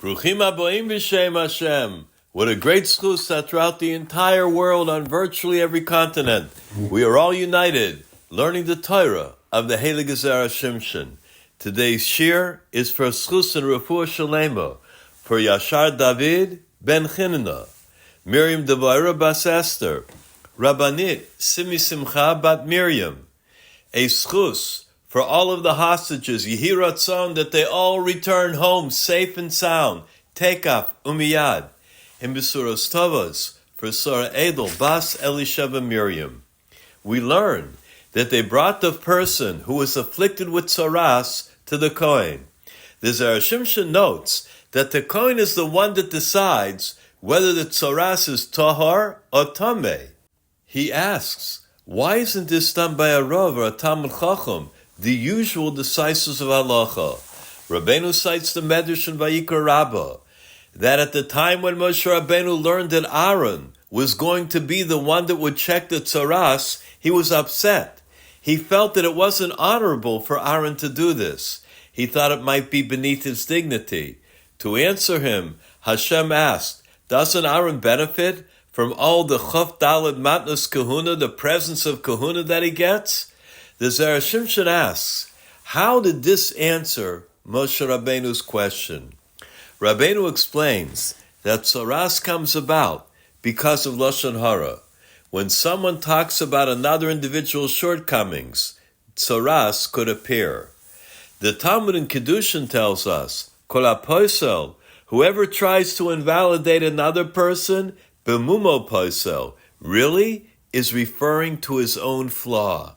Bruchim aboim b'shem Hashem. What a great zchus that throughout the entire world on virtually every continent, we are all united, learning the Torah of the Heilige Zera Shimshon. Today's shir is for zchus and refuah shalema, for Yashar David ben Chinna, Miriam Devorah bas Esther, Rabbanit Simi Simcha bat Miriam, a zchus for all of the hostages, Yehi Ratzon, that they all return home safe and sound, Tekaf Umiyad, and Besuros Tovas for Sarah Edel bas Elisheva Miriam. We learn that they brought the person who was afflicted with Tzaras to the Kohen. The Zera Shimshon notes that the Kohen is the one that decides whether the Tzaras is Tahar or Tameh. He asks, why isn't this done by a Rav or a Talmud Chacham, the usual decisors of halacha? Rabbeinu cites the Medrash in Vayikra Rabbah, that at the time when Moshe Rabbeinu learned that Aaron was going to be the one that would check the Tzaras, he was upset. He felt that it wasn't honorable for Aaron to do this. He thought it might be beneath his dignity. To answer him, Hashem asked, doesn't Aaron benefit from all the Chaf Daled Matnas Kahuna, the presence of Kahuna that he gets? The Zera Shimshon asks, how did this answer Moshe Rabbeinu's question? Rabbeinu explains that Tzaras comes about because of Lashon Hara. When someone talks about another individual's shortcomings, Tzaras could appear. The Talmud in Kedushin tells us, Kol haposel, whoever tries to invalidate another person, bemumo posel, really is referring to his own flaw.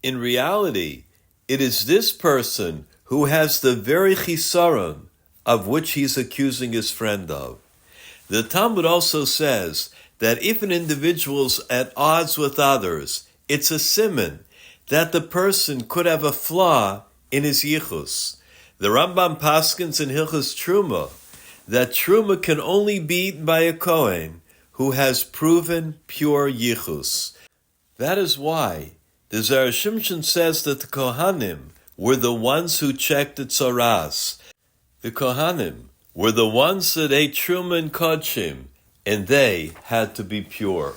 In reality, it is this person who has the very chisaron of which he's accusing his friend of. The Talmud also says that if an individual is at odds with others, it's a siman that the person could have a flaw in his yichus. The Rambam paskins in Hilchos Truma that Truma can only be eaten by a Kohen who has proven pure yichus. That is why the Zera Shimshon says that the Kohanim were the ones who checked the Tzaras. The Kohanim were the ones that ate Truma and Kodshim, and they had to be pure.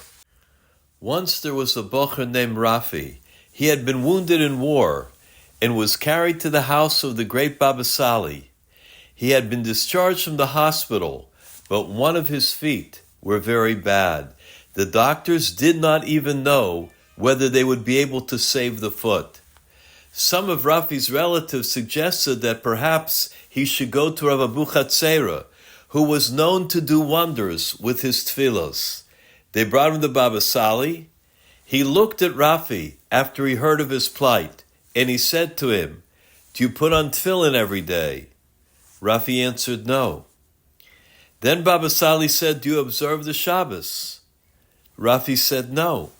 Once there was a bocher named Rafi. He had been wounded in war and was carried to the house of the great Baba Sali. He had been discharged from the hospital, but one of his feet were very bad. The doctors did not even know whether they would be able to save the foot. Some of Rafi's relatives suggested that perhaps he should go to Rav Abu Zera, who was known to do wonders with his tefillos. They brought him to Baba Sali. He looked at Rafi after he heard of his plight, and he said to him, do you put on tefillin every day? Rafi answered, no. Then Baba Sali said, do you observe the Shabbos? Rafi said, no.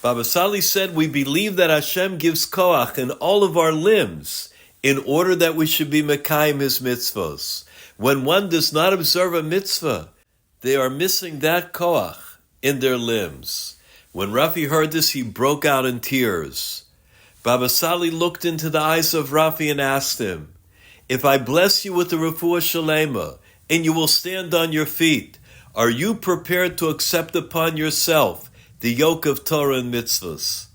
Baba Sali said, we believe that Hashem gives koach in all of our limbs in order that we should be mekayim his mitzvos. When one does not observe a mitzvah, they are missing that koach in their limbs. When Rafi heard this, he broke out in tears. Baba Sali looked into the eyes of Rafi and asked him, if I bless you with the refuah shalema and you will stand on your feet, are you prepared to accept upon yourself the yoke of Torah and mitzvahs?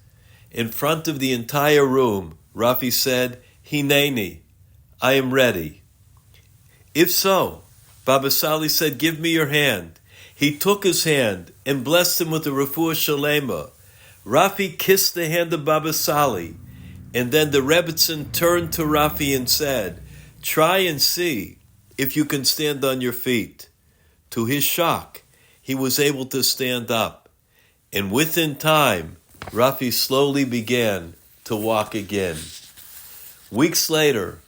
In front of the entire room, Rafi said, Hineni, I am ready. If so, Baba Sali said, give me your hand. He took his hand and blessed him with the refuah shalema. Rafi kissed the hand of Baba Sali, and then the Rebbetzin turned to Rafi and said, try and see if you can stand on your feet. To his shock, he was able to stand up. And within time, Rafi slowly began to walk again. Weeks later,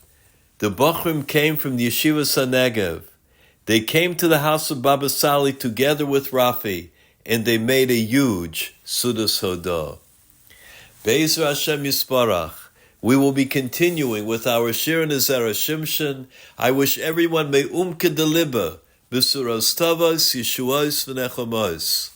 the Bochrim came from the Yeshivas HaNegev. They came to the house of Baba Sali together with Rafi, and they made a huge Sudas Hodah. Be'ezras Hashem Yisparach, we will be continuing with our Shir in Zera Shimshon. I wish everyone may umke de liba, Besuros Tovos, Yeshuos v'nechamos.